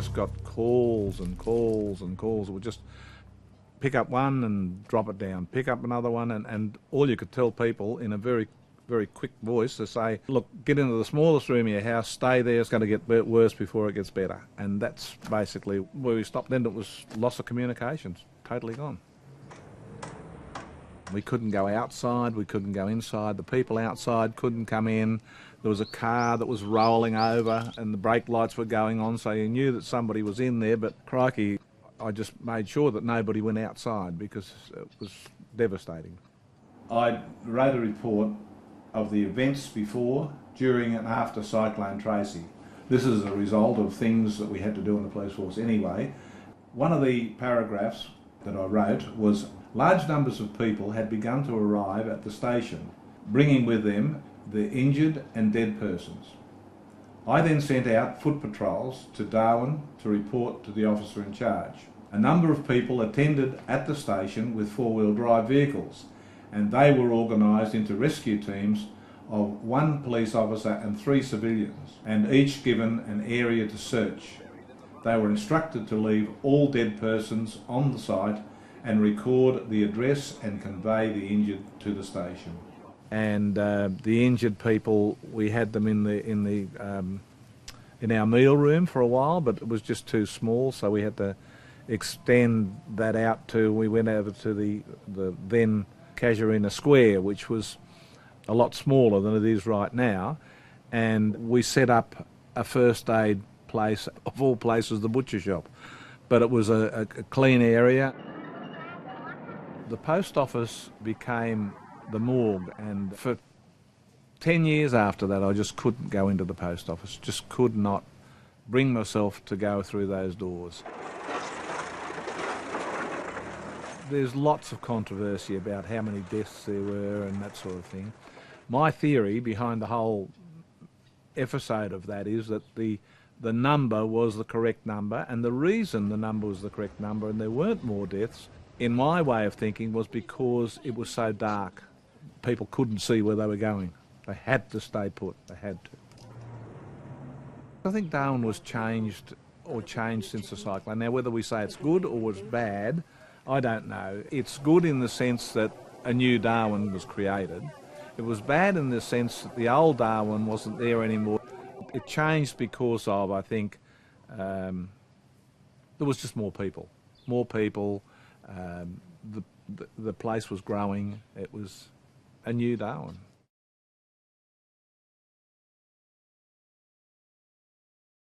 just got calls and calls and calls. It would just pick up one and drop it down, pick up another one, and all you could tell people in a very, very quick voice to say, look, get into the smallest room of your house, stay there, it's going to get worse before it gets better. And that's basically where we stopped. Then it was loss of communications, totally gone. We couldn't go outside, we couldn't go inside, the people outside couldn't come in. There was a car that was rolling over and the brake lights were going on, so you knew that somebody was in there, but crikey, I just made sure that nobody went outside because it was devastating. I wrote a report of the events before, during and after Cyclone Tracy. This is a result of things that we had to do in the police force anyway. One of the paragraphs that I wrote was, large numbers of people had begun to arrive at the station, bringing with them the injured and dead persons. I then sent out foot patrols to Darwin to report to the officer in charge. A number of people attended at the station with four-wheel drive vehicles, and they were organised into rescue teams of 1 police officer and 3 civilians, and each given an area to search. They were instructed to leave all dead persons on the site and record the address and convey the injured to the station. And the injured people, we had them in our meal room for a while, but it was just too small, so we had to extend that out to, we went over to the then Casuarina Square, which was a lot smaller than it is right now, and we set up a first aid place, of all places, the butcher shop. But it was a clean area. The post office became the morgue, and for 10 years after that I just couldn't go into the post office, just could not bring myself to go through those doors. There's lots of controversy about how many deaths there were and that sort of thing. My theory behind the whole episode of that is that the number was the correct number, and the reason the number was the correct number and there weren't more deaths, in my way of thinking, was because it was so dark. People couldn't see where they were going. They had to stay put, they had to. I think Darwin was changed since the cyclone. Now, whether we say it's good or it's bad, I don't know. It's good in the sense that a new Darwin was created. It was bad in the sense that the old Darwin wasn't there anymore. It changed because of, I think, there was just more people. More people, the place was growing. It was a new Darwin.